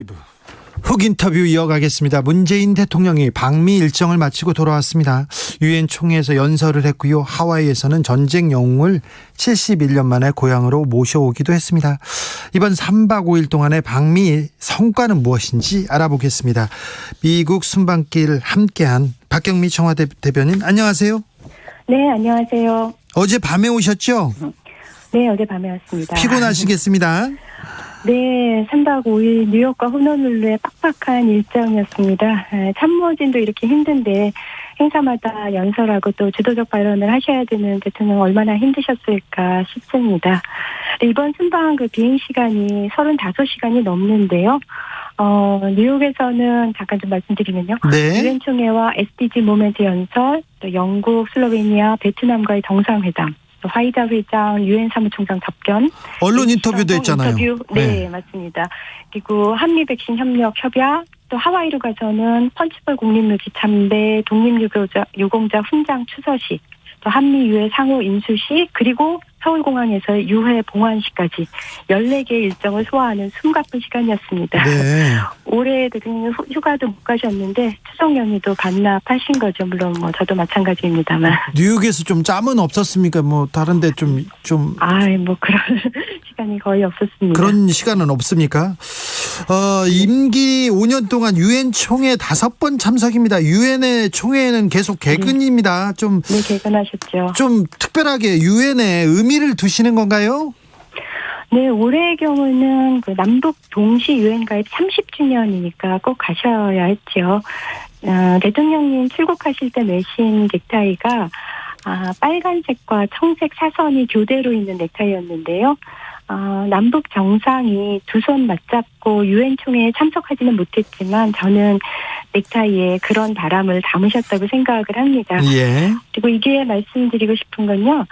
라이브 훅 인터뷰 이어가겠습니다. 문재인 대통령이 방미 일정을 마치고 돌아왔습니다. 유엔 총회에서 연설을 했고요. 하와이에서는 전쟁 영웅을 71년 만에 고향으로 모셔오기도 했습니다. 이번 3박 5일 동안의 방미 성과는 무엇인지 알아보겠습니다. 미국 순방길 함께한 박경미 청와대 대변인, 안녕하세요. 네, 안녕하세요. 어제 밤에 오셨죠? 네, 어제 밤에 왔습니다. 피곤하시겠습니다. 네, 3박 5일 뉴욕과 호놀룰루의 빡빡한 일정이었습니다. 참모진도 이렇게 힘든데 행사마다 연설하고 또 지도적 발언을 하셔야 되는 대통령 얼마나 힘드셨을까 싶습니다. 이번 순방 비행 시간이 35시간이 넘는데요. 뉴욕에서는 잠깐 좀 말씀드리면요. 네. 유엔 총회와 SDG 모멘트 연설, 또 영국, 슬로베니아, 베트남과의 정상회담, 또 화이자 회장, 유엔 사무총장 접견, 언론 인터뷰도 했잖아요. 네, 맞습니다. 그리고 한미 백신 협력 협약, 또 하와이로 가서는 펀치볼 국립묘지 참배, 독립유공자 훈장 추서식, 또 한미 유해 상호 인수식, 그리고 서울공항에서의 유해 봉환식까지 14개의 일정을 소화하는 숨가쁜 시간이었습니다. 네. 올해 대통령 휴가도 못 가셨는데 추석 연휴도 반납하신 거죠. 물론 저도 마찬가지입니다만. 뉴욕에서 좀 짬은 없었습니까? 다른데 좀 그런 시간이 거의 없었습니다. 그런 시간은 없습니까? 임기 5년 동안 유엔 총회 5번 참석입니다. 유엔의 총회에는 계속 개근입니다. 네, 개근하셨죠. 좀 특별하게 유엔에 의미를 두시는 건가요? 네, 올해의 경우는 남북 동시 유엔 가입 30주년이니까 꼭 가셔야 했죠. 대통령님 출국하실 때 매신 넥타이가 빨간색과 청색 사선이 교대로 있는 넥타이였는데요. 남북 정상이 두 손 맞잡고 유엔 총회에 참석하지는 못했지만 저는 넥타이에 그런 바람을 담으셨다고 생각을 합니다. 예. 그리고 이게 말씀드리고 싶은 건요.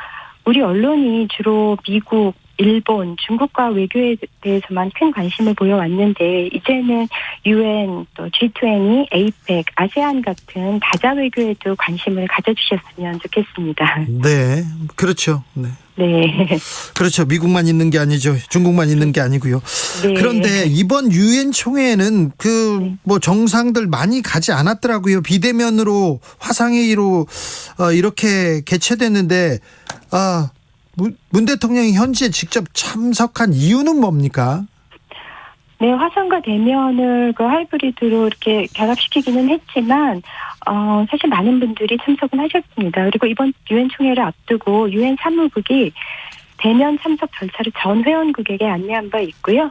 우리 언론이 주로 미국, 일본, 중국과 외교에 대해서만 큰 관심을 보여왔는데 이제는 유엔, 또 G20, APEC, 아세안 같은 다자 외교에도 관심을 가져주셨으면 좋겠습니다. 네, 그렇죠. 네. 네. 그렇죠. 미국만 있는 게 아니죠. 중국만 있는 게 아니고요. 네. 그런데 이번 유엔 총회에는 정상들 많이 가지 않았더라고요. 비대면으로 화상회의로 이렇게 개최됐는데 문 대통령이 현지에 직접 참석한 이유는 뭡니까? 네, 화상과 대면을 하이브리드로 이렇게 결합시키기는 했지만 사실 많은 분들이 참석은 하셨습니다. 그리고 이번 유엔 총회를 앞두고 유엔 사무국이 대면 참석 절차를 전 회원국에게 안내한 바 있고요.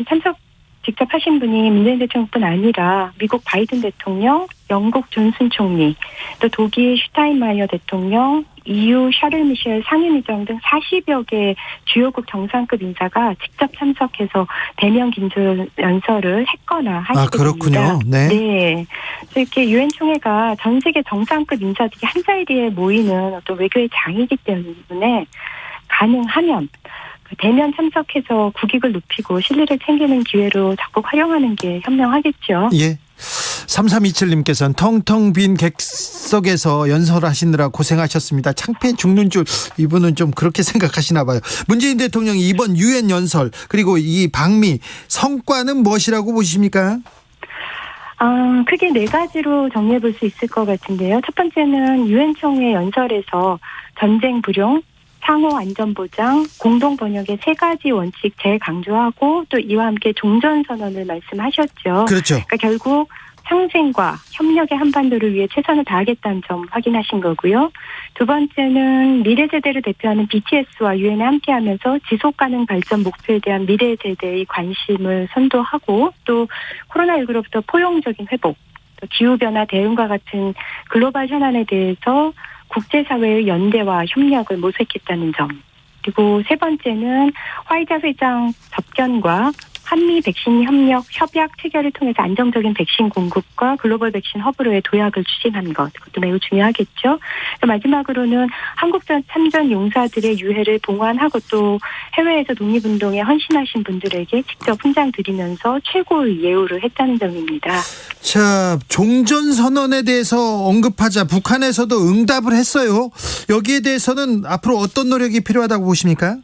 참석 직접 하신 분이 문재인 대통령뿐 아니라 미국 바이든 대통령, 영국 존슨 총리, 또 독일 슈타인마이어 대통령, EU 샤를 미셸 상임의장 등 40여 개 주요국 정상급 인사가 직접 참석해서 대면 긴조 연설을 했거나 하시게 됩니다. 그렇군요. 네. 네. 그래서 이렇게 유엔 총회가 전 세계 정상급 인사들이 한 자리에 모이는 어떤 외교의 장이기 때문에 가능하면 대면 참석해서 국익을 높이고 신뢰를 챙기는 기회로 적극 활용하는 게 현명하겠죠. 예. 3327님께서는 텅텅 빈 객석에서 연설하시느라 고생하셨습니다. 창피해 죽는 줄, 이분은 좀 그렇게 생각하시나 봐요. 문재인 대통령이 이번 유엔 연설 그리고 이 방미 성과는 무엇이라고 보십니까? 크게 4가지로 정리해 볼 수 있을 것 같은데요. 첫 번째는 유엔 총회 연설에서 전쟁 불용, 상호 안전보장, 공동번역의 3가지 원칙 재강조하고 또 이와 함께 종전선언을 말씀하셨죠. 그렇죠. 그러니까 결국 상생과 협력의 한반도를 위해 최선을 다하겠다는 점 확인하신 거고요. 두 번째는 미래 세대를 대표하는 BTS와 유엔에 함께하면서 지속가능 발전 목표에 대한 미래 세대의 관심을 선도하고 또 코로나19로부터 포용적인 회복, 또 기후변화 대응과 같은 글로벌 현안에 대해서 국제사회의 연대와 협력을 모색했다는 점. 그리고 세 번째는 화이자 회장 접견과 한미 백신 협약 체결을 통해서 안정적인 백신 공급과 글로벌 백신 허브로의 도약을 추진한 것. 그것도 매우 중요하겠죠. 마지막으로는 한국 참전 용사들의 유해를 봉환하고 또 해외에서 독립운동에 헌신하신 분들에게 직접 훈장 드리면서 최고의 예우를 했다는 점입니다. 자, 종전선언에 대해서 언급하자 북한에서도 응답을 했어요. 여기에 대해서는 앞으로 어떤 노력이 필요하다고 보십니까?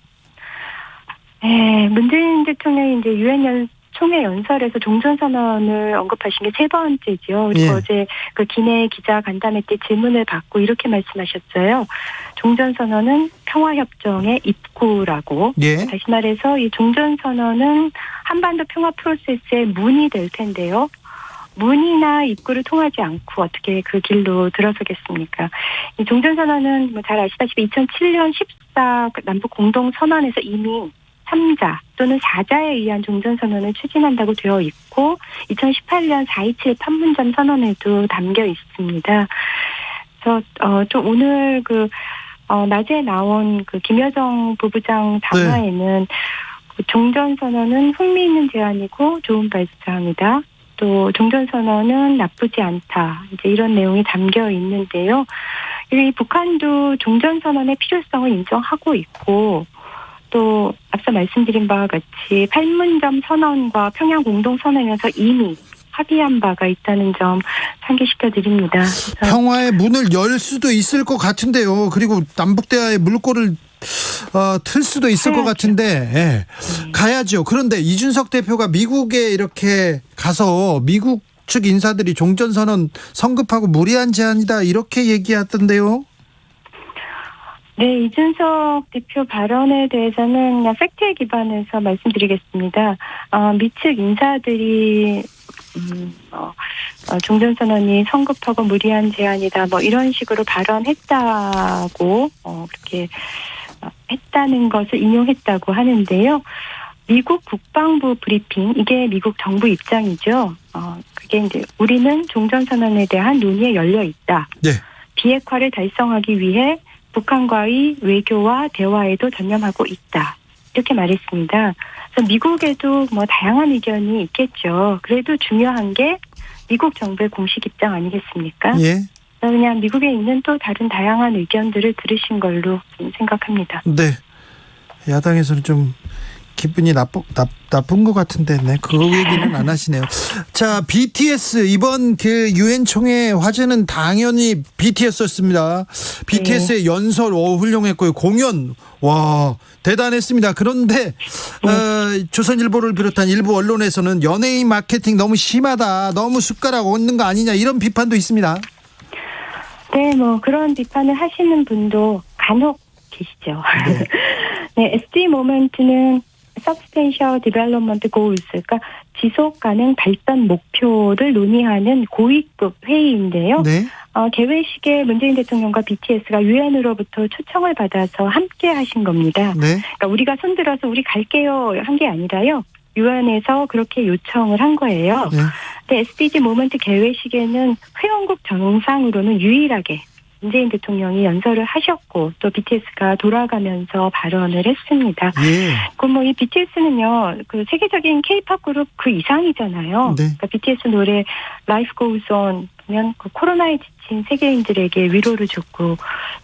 네, 문재인 대통령이 이제 유엔 총회 연설에서 종전선언을 언급하신 게 세 번째죠. 그리고 예. 어제 그 기내 기자 간담회 때 질문을 받고 이렇게 말씀하셨어요. 종전선언은 평화협정의 입구라고. 예. 다시 말해서 이 종전선언은 한반도 평화 프로세스의 문이 될 텐데요. 문이나 입구를 통하지 않고 어떻게 그 길로 들어서겠습니까? 이 종전선언은 뭐 잘 아시다시피 2007년 14 남북 공동선언에서 이미 3자 또는 4자에 의한 종전선언을 추진한다고 되어 있고 2018년 4.27 판문점 선언에도 담겨 있습니다. 그래서 좀 오늘 낮에 나온 그 김여정 부부장 담화에는 그 종전선언은 흥미있는 제안이고 좋은 발상이다. 또 종전선언은 나쁘지 않다. 이제 이런 내용이 담겨 있는데요. 이 북한도 종전선언의 필요성을 인정하고 있고 또 앞서 말씀드린 바와 같이 판문점 선언과 평양 공동선언에서 이미 합의한 바가 있다는 점 상기시켜 드립니다. 평화의 문을 열 수도 있을 것 같은데요. 그리고 남북대화의 물꼬를 틀 수도 있을 것 같은데 예. 가야죠. 그런데 이준석 대표가 미국에 이렇게 가서 미국 측 인사들이 종전선언 성급하고 무리한 제안이다 이렇게 얘기하던데요. 네, 이준석 대표 발언에 대해서는 그냥 팩트에 기반해서 말씀드리겠습니다. 미측 인사들이 종전선언이 성급하고 무리한 제안이다 뭐 이런 식으로 발언했다고 그렇게 했다는 것을 인용했다고 하는데요. 미국 국방부 브리핑, 이게 미국 정부 입장이죠. 그게 이제 우리는 종전선언에 대한 논의에 열려 있다. 네. 비핵화를 달성하기 위해 북한과의 외교와 대화에도 전념하고 있다. 이렇게 말했습니다. 그래서 미국에도 뭐 다양한 의견이 있겠죠. 그래도 중요한 게 미국 정부의 공식 입장 아니겠습니까? 예. 그냥 미국에 있는 또 다른 다양한 의견들을 들으신 걸로 생각합니다. 네. 야당에서는 좀 기분이 나쁜 것 같은데, 네. 그 얘기는 안 하시네요. 자, BTS 이번 그 유엔 총회 화제는 당연히 BTS였습니다. BTS의 연설 훌륭했고요. 공연 와 대단했습니다. 그런데 조선일보를 비롯한 일부 언론에서는 연예인 마케팅 너무 심하다, 너무 숟가락 얹는 거 아니냐 이런 비판도 있습니다. 네, 뭐 그런 비판을 하시는 분도 간혹 계시죠. 네. 네, SD 모멘트는 Substantial Development Goals, 그러니까 지속 가능 발전 목표를 논의하는 고위급 회의인데요. 네. 개회식에 문재인 대통령과 BTS가 유엔으로부터 초청을 받아서 함께 하신 겁니다. 네. 그러니까 우리가 손들어서 우리 갈게요 한 게 아니라요. 유엔에서 그렇게 요청을 한 거예요. 네. 근데 SDG 모먼트 개회식에는 회원국 정상으로는 유일하게 문재인 대통령이 연설을 하셨고 또 BTS가 돌아가면서 발언을 했습니다. 예. 그럼 이 BTS는요, 그 세계적인 K-팝 그룹 그 이상이잖아요. 네. 그러니까 BTS 노래 Life Goes On 보면 그 코로나에 지친 세계인들에게 위로를 줬고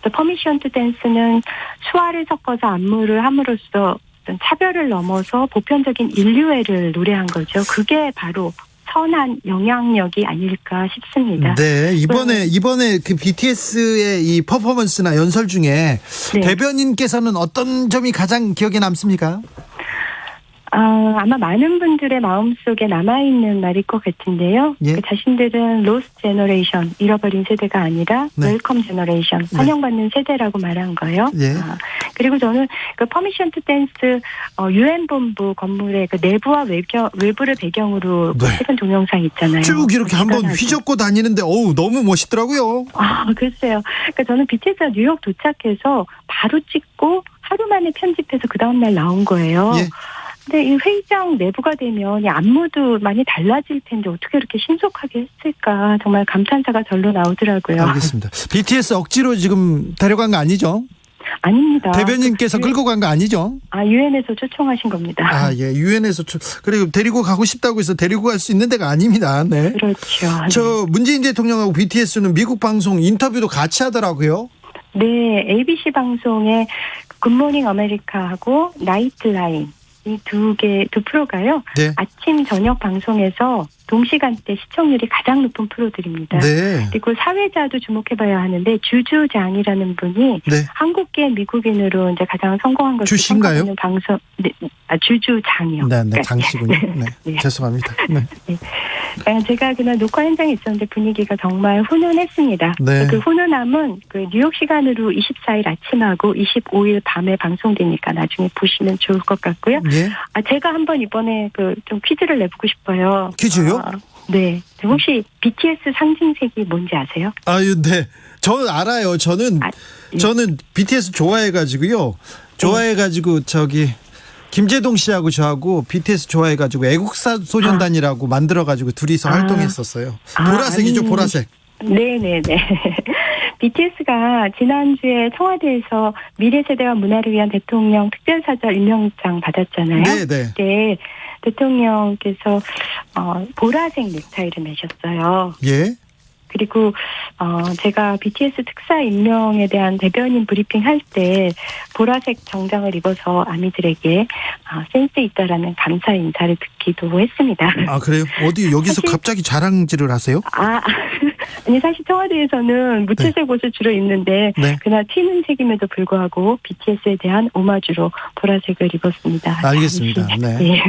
또 Permission to Dance는 수화를 섞어서 안무를 함으로써 어떤 차별을 넘어서 보편적인 인류애를 노래한 거죠. 그게 바로 선한 영향력이 아닐까 싶습니다. 네, 이번에 그 BTS의 이 퍼포먼스나 연설 중에 네. 대변인께서는 어떤 점이 가장 기억에 남습니까? 아마 많은 분들의 마음속에 남아있는 말일 것 같은데요. 예. 그 자신들은 로스 제너레이션, 잃어버린 세대가 아니라 네. 웰컴 제너레이션, 환영받는 세대라고 말한 거예요. 예. 그리고 저는 그 퍼미션 투 댄스 유엔 본부 건물의 그 내부와 외부를 배경으로 네. 찍은 동영상 있잖아요. 쭉 이렇게 한번 대단하죠. 휘젓고 다니는데 어우 너무 멋있더라고요. 글쎄요. 그러니까 저는 BTS가 뉴욕 도착해서 바로 찍고 하루 만에 편집해서 그 다음날 나온 거예요. 예. 근데 이 회의장 내부가 되면 이 안무도 많이 달라질 텐데 어떻게 이렇게 신속하게 했을까 정말 감탄사가 절로 나오더라고요. 알겠습니다. BTS 억지로 지금 데려간 거 아니죠? 아닙니다. 대변인께서 끌고 간 거 아니죠? 유엔에서 초청하신 겁니다. 예. 유엔에서 그리고 데리고 가고 싶다고 해서 데리고 갈 수 있는 데가 아닙니다. 네. 그렇죠. 저 문재인 대통령하고 BTS는 미국 방송 인터뷰도 같이 하더라고요. 네, ABC 방송에 굿모닝 아메리카하고 나이트라인 이 두 프로가요. 네. 아침 저녁 방송에서 동시간대 시청률이 가장 높은 프로들입니다. 네. 그리고 사회자도 주목해봐야 하는데 주주장이라는 분이 네. 한국계 미국인으로 이제 가장 성공한 것을 주신가요? 평가하는 방송. 네, 주주장이요. 네, 네, 장씨군요. 네. 네. 죄송합니다. 네. 제가 그날 녹화 현장에 있었는데 분위기가 정말 훈훈했습니다. 네. 그 훈훈함은 그 뉴욕 시간으로 24일 아침하고 25일 밤에 방송되니까 나중에 보시면 좋을 것 같고요. 예. 제가 한번 이번에 그 좀 퀴즈를 내보고 싶어요. 퀴즈요? 네. 혹시 BTS 상징색이 뭔지 아세요? 아유, 네. 저 알아요. 예. 저는 BTS 좋아해가지고요. 좋아해가지고 김재동 씨하고 저하고 BTS 좋아해가지고 애국사 소년단이라고 만들어가지고 둘이서 활동했었어요. 보라색이죠, 보라색. 네네네. BTS가 지난주에 청와대에서 미래세대와 문화를 위한 대통령 특별사절 임명장 받았잖아요. 네네. 네. 대통령께서 보라색 넥타이를 매셨어요. 예. 그리고 제가 BTS 특사 임명에 대한 대변인 브리핑 할 때 보라색 정장을 입어서 아미들에게 센스 있다라는 감사 인사를 듣기도 했습니다. 아, 그래요? 어디 여기서 사실- 갑자기 자랑질을 하세요? 아니 사실 청와대에서는 무채색 옷을 주로 입는데 네. 그날 튀는 색임에도 불구하고 BTS에 대한 오마주로 보라색을 입었습니다. 알겠습니다. 잠시. 네.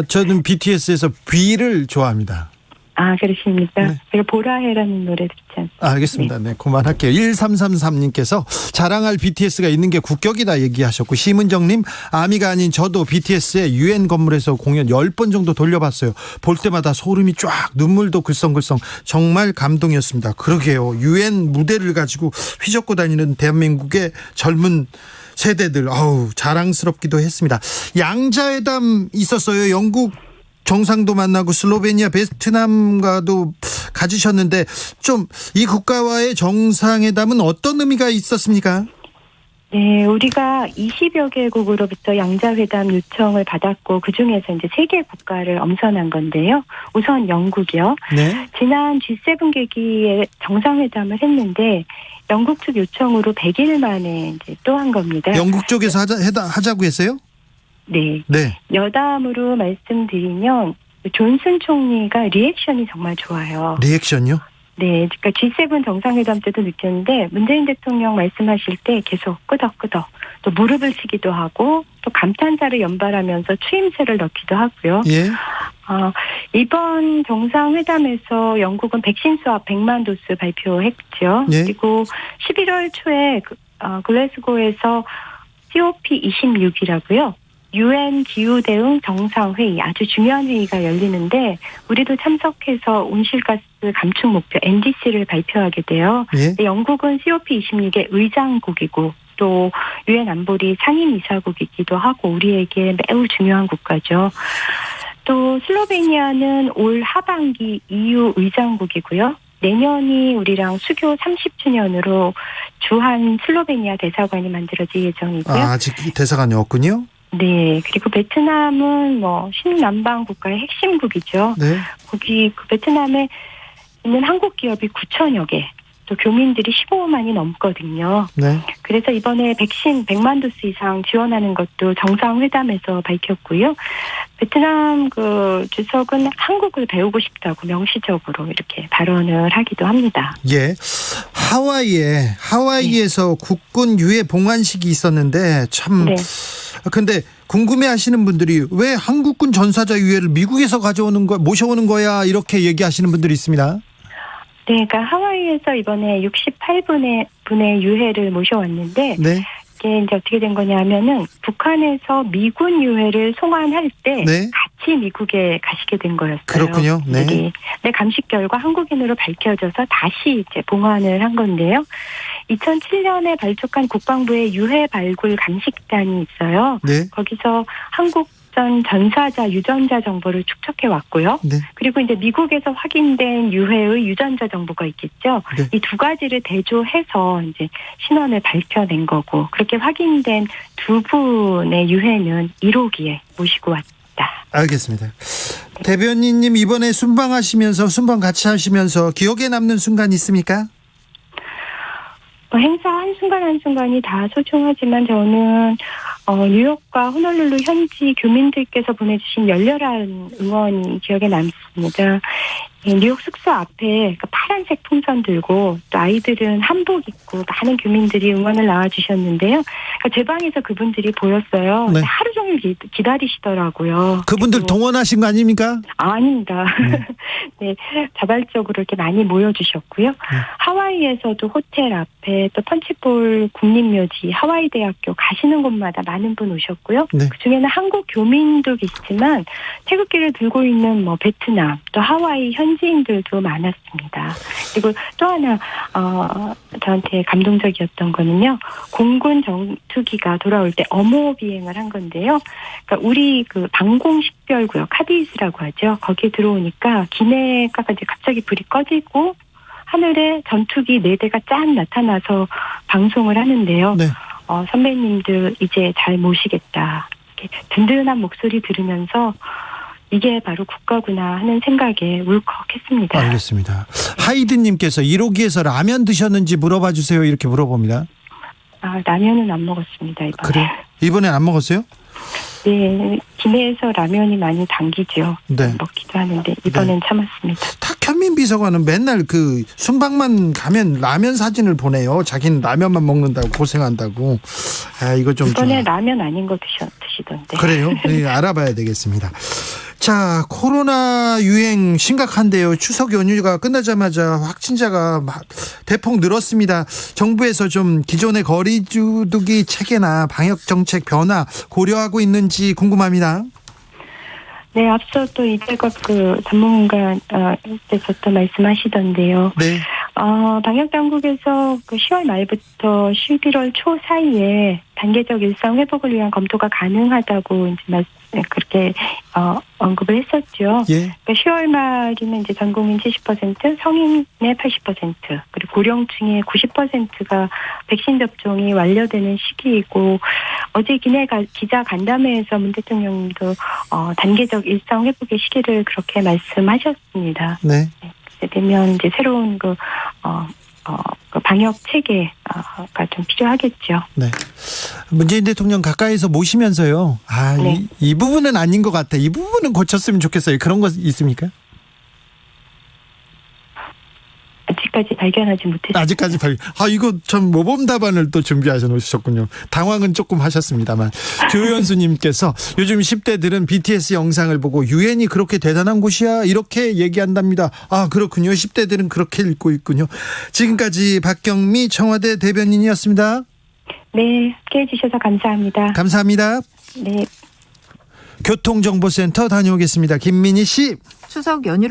저는 BTS에서 B를 좋아합니다. 그러십니까? 네. 제가 보라해라는 노래 듣지 않습니까? 알겠습니다. 네, 그만할게요. 1333님께서 자랑할 BTS가 있는 게 국격이다 얘기하셨고, 심은정님, 아미가 아닌 저도 BTS의 UN 건물에서 공연 10번 정도 돌려봤어요. 볼 때마다 소름이 쫙, 눈물도 글썽글썽, 정말 감동이었습니다. 그러게요. UN 무대를 가지고 휘젓고 다니는 대한민국의 젊은 세대들, 자랑스럽기도 했습니다. 양자회담 있었어요. 영국 정상도 만나고 슬로베니아, 베트남과도 가지셨는데 좀 이 국가와의 정상회담은 어떤 의미가 있었습니까? 네, 우리가 20여 개국으로부터 양자회담 요청을 받았고 그중에서 이제 3개 국가를 엄선한 건데요. 우선 영국이요. 네. 지난 G7 계기에 정상회담을 했는데 영국 측 요청으로 100일 만에 이제 또 한 겁니다. 영국 쪽에서 하자고 했어요? 네. 네. 여담으로 말씀드리면 존슨 총리가 리액션이 정말 좋아요. 리액션요? 네, 그러니까 G7 정상회담 때도 느꼈는데 문재인 대통령 말씀하실 때 계속 끄덕끄덕 또 무릎을 치기도 하고 또 감탄사를 연발하면서 추임새를 넣기도 하고요. 예. 이번 정상회담에서 영국은 백신 수합 100만 도스 발표했죠. 예. 그리고 11월 초에 글래스고에서 COP26이라고요. UN 기후대응 정상회의 아주 중요한 회의가 열리는데 우리도 참석해서 온실가스 감축 목표 NDC를 발표하게 돼요. 예. 영국은 COP26의 의장국이고 또 UN 안보리 상임이사국이기도 하고 우리에게 매우 중요한 국가죠. 또 슬로베니아는 올 하반기 EU 의장국이고요. 내년이 우리랑 수교 30주년으로 주한 슬로베니아 대사관이 만들어질 예정이고요. 아직 대사관이 없군요. 네, 그리고 베트남은 신남방 국가의 핵심국이죠. 네. 거기 그 베트남에 있는 한국 기업이 9천여 개, 또 교민들이 15만이 넘거든요. 네. 그래서 이번에 백신 100만 도스 이상 지원하는 것도 정상회담에서 밝혔고요. 베트남 주석은 한국을 배우고 싶다고 명시적으로 이렇게 발언을 하기도 합니다. 예. 하와이에서 국군 유해 봉환식이 있었는데 참 네. 근데 궁금해하시는 분들이 왜 한국군 전사자 유해를 미국에서 모셔오는 거야 이렇게 얘기하시는 분들이 있습니다. 네, 그러니까 하와이에서 이번에 68분의 유해를 모셔왔는데 네. 이게 이제 어떻게 된 거냐면은 북한에서 미군 유해를 송환할 때 네. 같이 미국에 가시게 된 거였어요. 그렇군요. 네. 네, 감식 결과 한국인으로 밝혀져서 다시 이제 봉환을 한 건데요. 2007년에 발족한 국방부의 유해 발굴 감식단이 있어요. 네. 거기서 한국 전사자 유전자 정보를 축적해 왔고요. 네. 그리고 이제 미국에서 확인된 유해의 유전자 정보가 있겠죠. 네. 이 두 가지를 대조해서 이제 신원을 밝혀낸 거고 그렇게 확인된 두 분의 유해는 1호기에 모시고 왔다. 알겠습니다. 대변인님 이번에 순방 같이 하시면서 기억에 남는 순간 있습니까? 행사 한순간 한순간이 다 소중하지만 저는 뉴욕과 호놀룰루 현지 교민들께서 보내주신 열렬한 응원이 기억에 남습니다. 뉴욕 숙소 앞에 파란색 풍선 들고 또 아이들은 한복 입고 많은 교민들이 응원을 나와주셨는데요. 제 방에서 그분들이 보였어요. 네. 하루 종일 기다리시더라고요. 그분들 동원하신 거 아닙니까? 아닙니다. 네, 자발적으로 이렇게 많이 모여주셨고요. 하와이에서도 호텔 앞에 또 펀치볼 국립묘지, 하와이 대학교 가시는 곳마다 많은 분 오셨고요. 네. 그 중에는 한국 교민도 계시지만 태극기를 들고 있는 베트남 또 하와이 현지인들도 많았습니다. 그리고 또 하나 저한테 감동적이었던 거는요. 공군 전투기가 돌아올 때 어모 비행을 한 건데요. 그러니까 우리 그 방공식별구역 카디스라고 하죠. 거기에 들어오니까 기내가 이제 갑자기 불이 꺼지고 하늘에 전투기 4대가 짠 나타나서 방송을 하는데요. 네. 선배님들 이제 잘 모시겠다. 이렇게 든든한 목소리 들으면서 이게 바로 국가구나 하는 생각에 울컥했습니다. 알겠습니다. 하이든님께서 1호기에서 라면 드셨는지 물어봐 주세요. 이렇게 물어봅니다. 라면은 안 먹었습니다. 이번에. 그래? 이번엔 안 먹었어요? 네, 기내에서 라면이 많이 당기죠. 네. 먹기도 하는데 이번엔 참았습니다. 탁현민 비서관은 맨날 그 순방만 가면 라면 사진을 보내요. 자기는 라면만 먹는다고 고생한다고. 이거 좀 이번에 라면 아닌 거 드시던데. 그래요? 네, 알아봐야 되겠습니다. 자, 코로나 유행 심각한데요. 추석 연휴가 끝나자마자 확진자가 대폭 늘었습니다. 정부에서 좀 기존의 거리두기 체계나 방역 정책 변화 고려하고 있는지 궁금합니다. 네, 앞서 또 이재갑 그 전문가께서 또 말씀하시던데요. 네. 방역 당국에서 그 10월 말부터 11월 초 사이에 단계적 일상 회복을 위한 검토가 가능하다고 이제 그렇게 언급을 했었죠. 예. 그러니까 10월 말이면 이제 전 국민 70%, 성인의 80%, 그리고 고령층의 90%가 백신 접종이 완료되는 시기이고 어제 기자 간담회에서 문 대통령도 단계적 일상 회복의 시기를 그렇게 말씀하셨습니다. 네. 되면 이제 새로운 그 방역 체계가 좀 필요하겠죠. 네. 문재인 대통령 가까이서 모시면서요. 네. 이 부분은 아닌 것 같아. 이 부분은 고쳤으면 좋겠어요. 그런 거 있습니까? 아직까지 발견하지 못했습니다. 아직까지 이거 참 모범 답안을 또 준비하셔 놓으셨군요. 당황은 조금 하셨습니다만. 조현수님께서 요즘 10대들은 BTS 영상을 보고 유엔이 그렇게 대단한 곳이야 이렇게 얘기한답니다. 그렇군요. 10대들은 그렇게 읽고 있군요. 지금까지 박경미 청와대 대변인이었습니다. 네, 함께해 주셔서 감사합니다. 감사합니다. 네. 교통정보센터 다녀오겠습니다. 김민희 씨. 추석 연휴